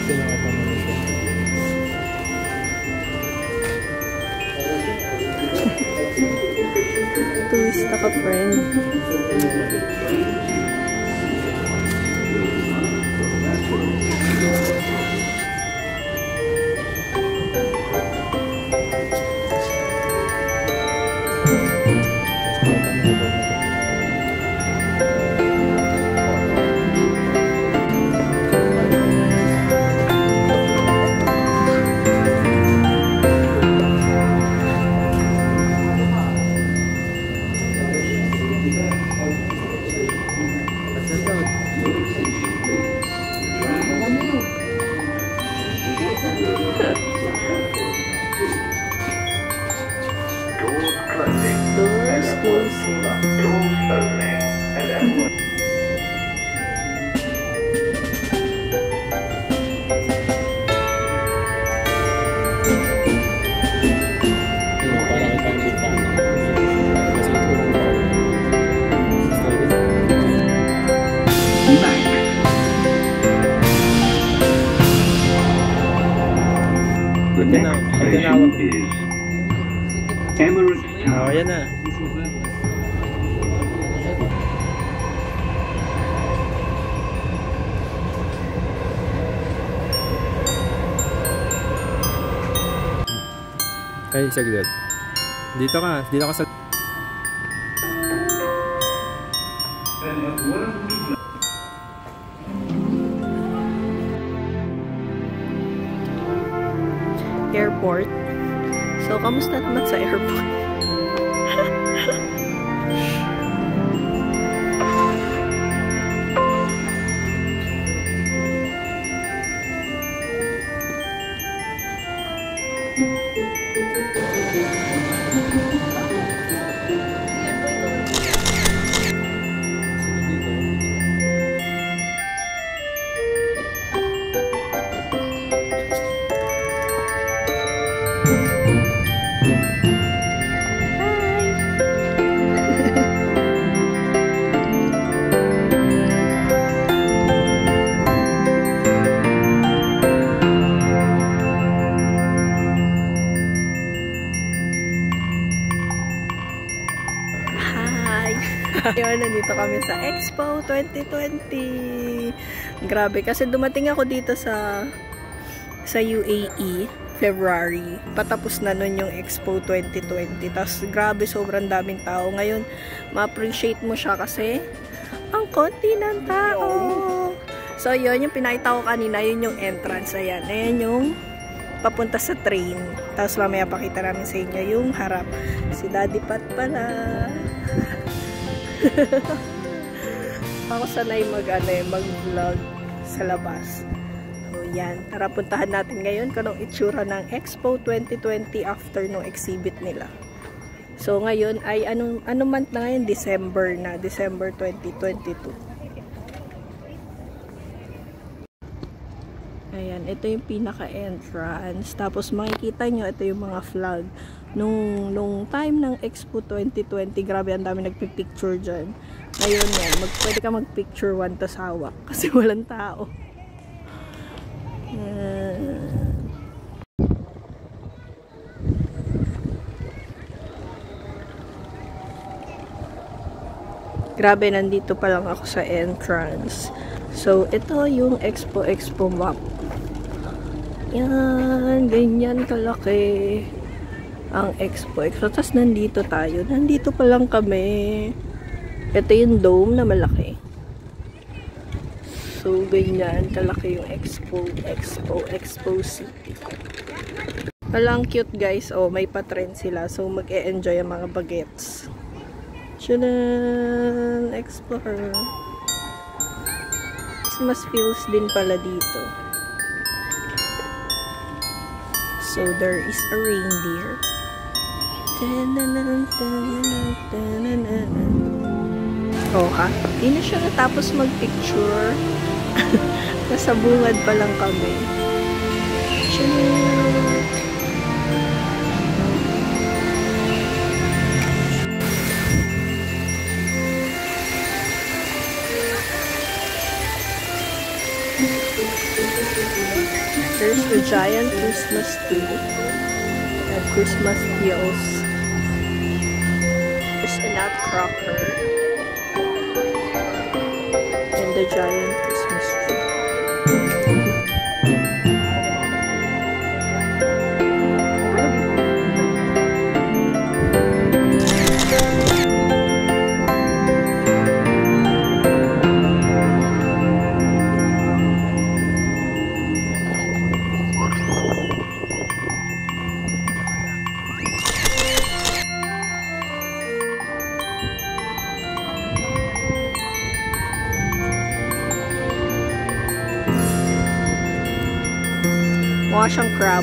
sinakata mo na siya. Turista ka, friend. Doors closing. Doors opening. And everyone. The next station is Emirates Tower. Oh, yan na. Ay, saglit. Dito ka sa... Airport. So, kamusta naman sa airport? Ngayon, nandito kami sa Expo 2020. Grabe, kasi dumating ako dito sa UAE, February. Patapos na nun yung Expo 2020. Tapos, grabe, sobrang daming tao. Ngayon, ma-appreciate mo siya kasi ang konti ng tao. So, yun, yung pinakita ko kanina, yun yung entrance. Ayan, ayan yung papunta sa train. Tapos, mamaya pakita namin sa inyo yung harap. Si Daddy Pat pala. Ako sanay mag-vlog sa labas. So, yan. Tara, puntahan natin ngayon kung anong itsura ng Expo 2020 after nung exhibit nila. So, ngayon ay ano month na ngayon? December na. December 2022. Ayan. Ito yung pinaka-entrance. Tapos, makikita nyo, ito yung mga flag. Nung time ng Expo 2020, grabe, ang dami nagpipicture dyan. Ngayon yan, pwede ka magpicture one tas hawak kasi walang tao. Grabe, nandito pa lang ako sa entrance. So, ito yung Expo map. Yan, ganyan kalaki ang Expo. Tapos nandito tayo. Nandito pa lang kami. Ito yung dome na malaki. So, ganyan. Kalaki yung Expo City. Walang cute, guys. Oh, may pa-trend sila. So, mag-e-enjoy ang mga bagets. Tchanan! Explore. Christmas feels din pala dito. So, there is a reindeer. Oh, ha? Hindi na siya natapos mag-picture. Nasa bungad pa lang kami. There's the giant Christmas tree and Christmas hills. There's a nutcracker and the giant Christmas tree. Mukha siyang crab.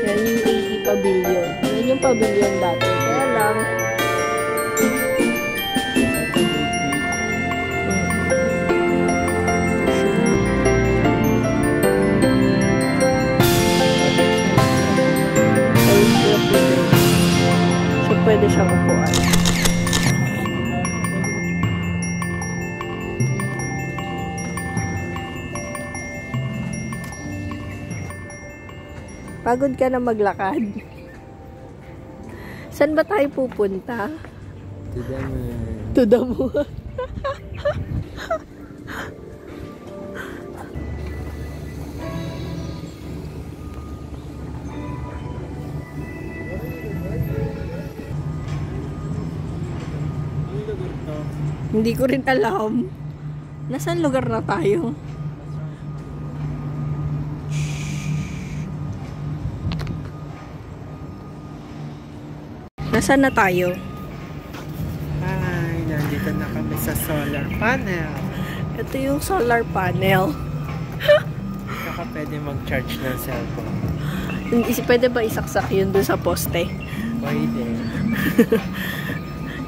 Yan yung UAE Pavilion. Yan yung pavilion dati. Kaya lang. So, pwede siyang upuan. Pagod ka na maglakad. Saan ba tayo pupunta? To the moon. Hindi ko rin alam. Nasaan lugar na tayo? Nasaan na tayo? Hi, nandito na kami sa solar panel. Ito yung solar panel. Dito ka pwede mag-charge ng cellphone. Pwede ba isaksak yun doon sa poste? Pwede.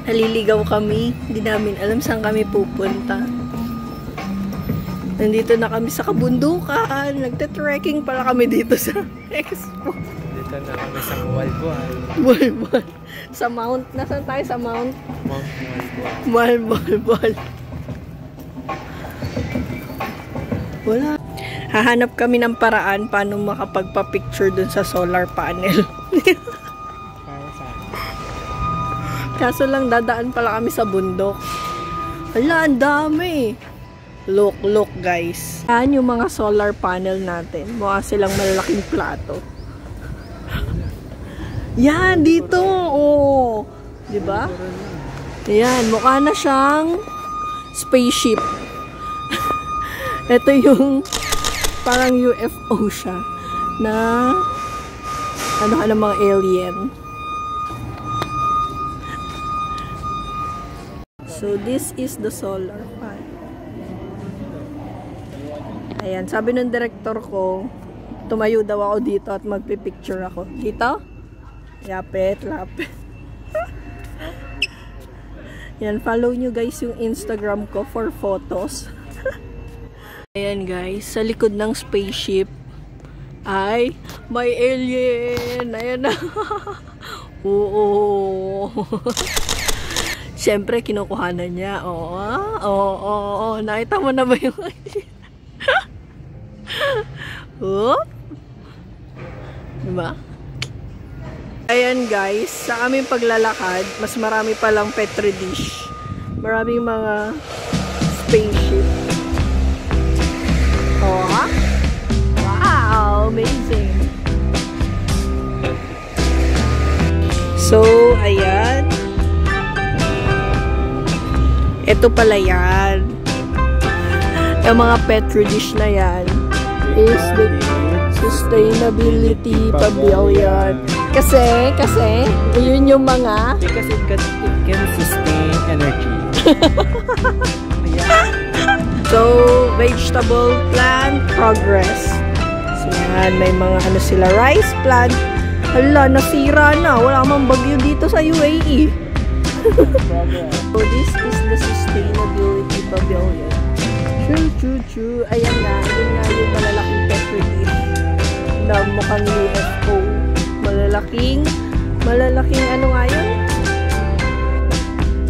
Naliligaw kami. Hindi namin alam saan kami pupunta. Nandito na kami sa kabundukan. Nagte-trekking pala kami dito sa expo. Dito na kami sa Walbual. Walbual. Sa Mount. Nasaan tayo sa Mount? Mount Walbual. Walbual. Wala. Hahanap kami ng paraan paano makapagpa-picture dun sa solar panel. Para sa Kaso lang dadaan pala kami sa bundok. Hala, ang dami. Look guys. Yan yung mga solar panel natin. Mukha silang malalaking plato. Yan, dito. Oh. Diba? Yan, mukha na siyang spaceship. Ito yung parang UFO siya na ano ka ng mga alien. So, this is the solar panel. Ayan, sabi ng director ko, tumayo daw ako dito at magpipicture ako. Dito? Lapit. Yan, follow nyo guys yung Instagram ko for photos. Ayan guys, sa likod ng spaceship ay may alien. Ayan na. Oo. Siyempre, kinukuhanan niya. Oo. Nakita mo na ba yung alien? Oop. Diba? Ayan guys, sa aming paglalakad, mas marami palang petri dish. Maraming mga spaceship. Oh, ha? Wow, amazing. So, ayan. Ito pala yan. Yung mga petri dish na yan is the Sustainability Pavilion. Kasi, yun yung mga... Because it can sustain energy. So, vegetable plant progress. So, yan, may mga ano sila, rice plant. Hala, nasira na. Wala mang bagyo dito sa UAE. So, this is the Sustainability Pavilion. Choo. Ayan na. Yun nga yung malalaking petri dish na mukhang UFO. Malalaking ano nga yun?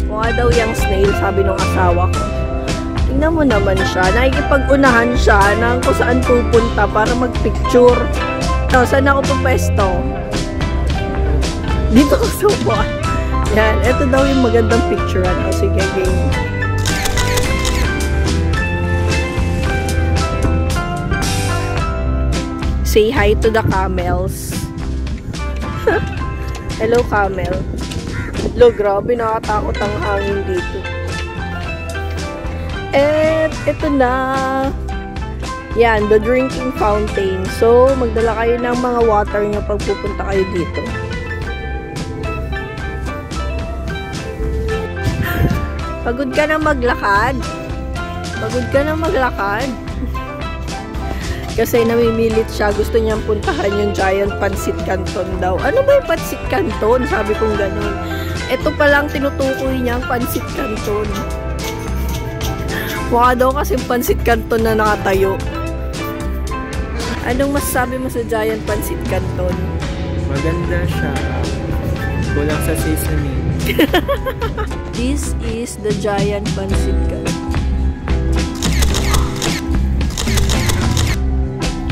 Mukha daw yung snail, sabi ng asawa ko. Tingnan Tignan mo naman siya. Nakikipag-unahan siya ng kung saan pupunta para mag-picture. So, saan ako pupesto? Dito ko sa upuan. Yan. Ito daw yung magandang picturean. O, sige, game. Say hi to the camels. Hello, camel. Hello, grabe. Nakatakot ang hangin dito. At ito na. Yan, the drinking fountain. So, magdala kayo ng mga water nyo pag pupunta kayo dito. Pagod ka na maglakad? Pagod ka na maglakad? Kasi namimilit siya. Gusto niyang puntahan yung Giant Pancit Canton daw. Ano ba yung Pancit Canton? Sabi kong ganun. Ito palang tinutukoy niyang Pancit Canton. Mukha daw kasi Pancit Canton na nakatayo. Anong masasabi mo sa Giant Pancit Canton? Maganda siya. Kulang sa seasoning. This is the Giant Pancit Canton.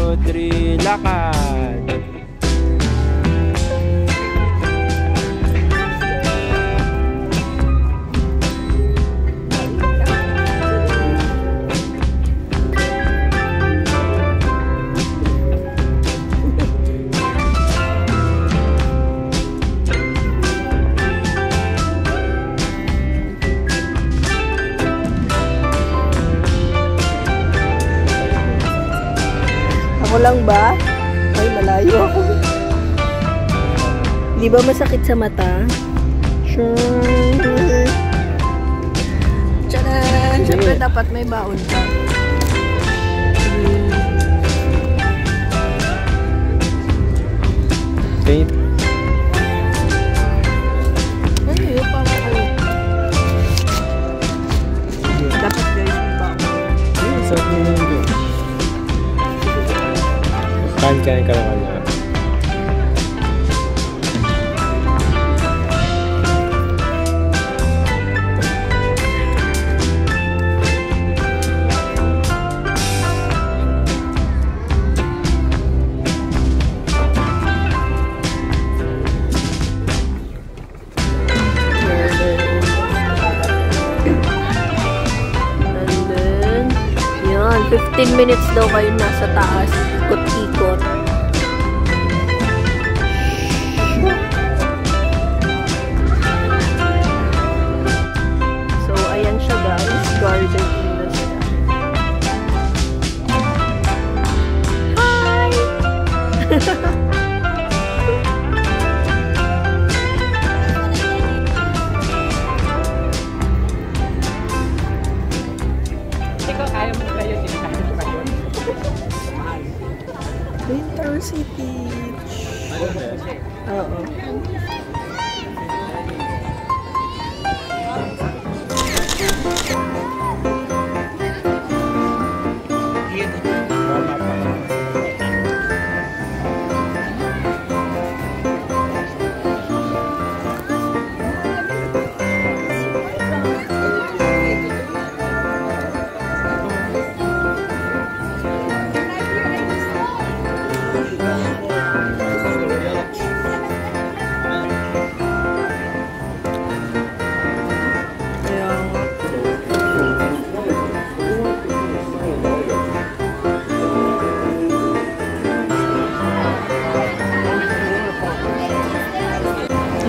2, 3, lakad! Ako lang ba? Ay, malayo ako. Di ba masakit sa mata? Sure. Tcharan! Siyempre dapat may baon ka. Okay. Ano yun? Parang ano? Dapat guys, may baon. Sarap nyo na yun. Kain-kain ka lang na. And then, yan, 15 minutes daw kayo nasa taas. Ikot-ikot. So, ayan siya guys. Garden in the sky. Hi! Winter City. Oo.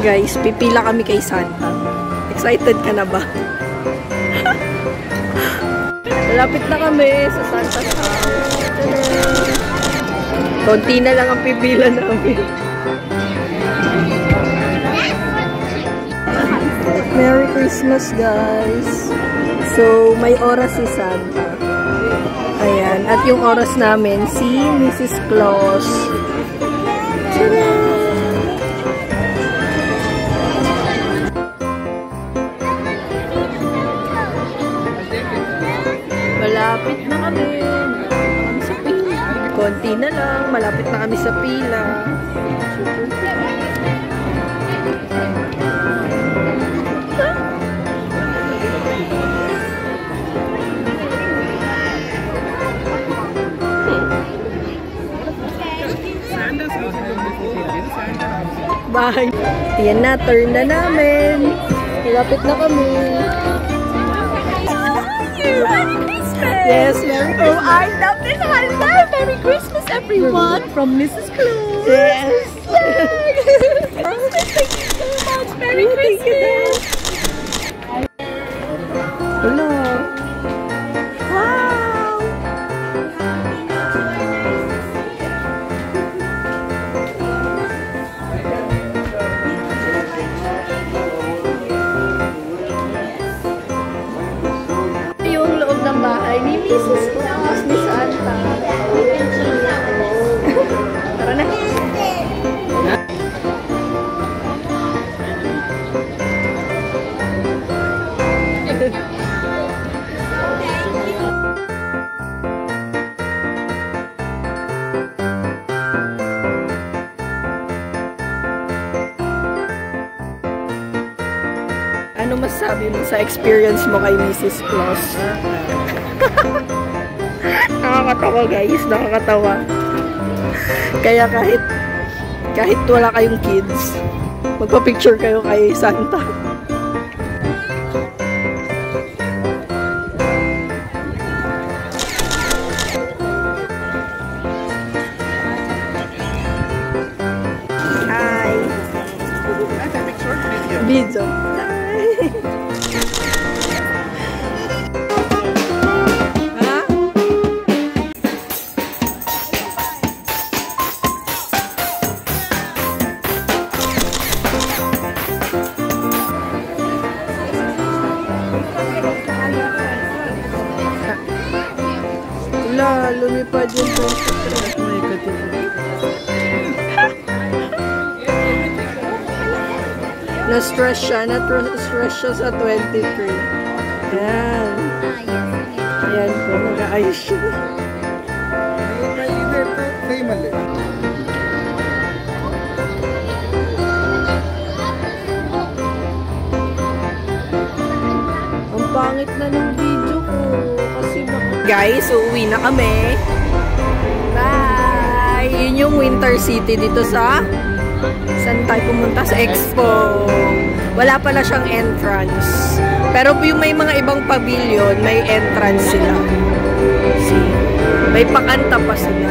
Guys, pipila kami kay Santa. Excited ka na ba? Malapit na kami sa Santa's house. Konti na lang ang pipila namin. Merry Christmas, guys! So, may oras si Santa. Ayan. At yung oras namin, si Mrs. Claus. Tada! Malapit na kami. Sa pila. Konti na lang. Malapit na kami sa pila. bahay. Ayan na, turn na namin. Malapit na kami. Merry Christmas! Yes, Merry Oh, Christmas. I love this. I love Merry Christmas, everyone, from Mrs. Claus. Yes. Thank you so much. Merry Christmas. Hello. Wow. Yung loob ng bahay ni Mrs. Claus, ni Santa. Tara na. Ano masasabi mo sa experience mo kay Mrs. Claus? Nakakatawa guys, nakakatawa. Kaya kahit wala kayong kids, magpa-picture kayo kay Santa. Hi! Video. Ha? Wala, lumipad yung 23. May katulad. Na-stress siya. Na-stress siya sa 23. Ayan. Ayan po. Nag-aayos siya. Ang pangit na ng video ko. Kasi guys, uuwi na kami. Bye! Yun yung Winter City dito sa... Saan tayo pumunta? Sa Expo. Wala pala siyang entrance. Pero yung may mga ibang pavilion, may entrance sila. See? May pakanta pa sila.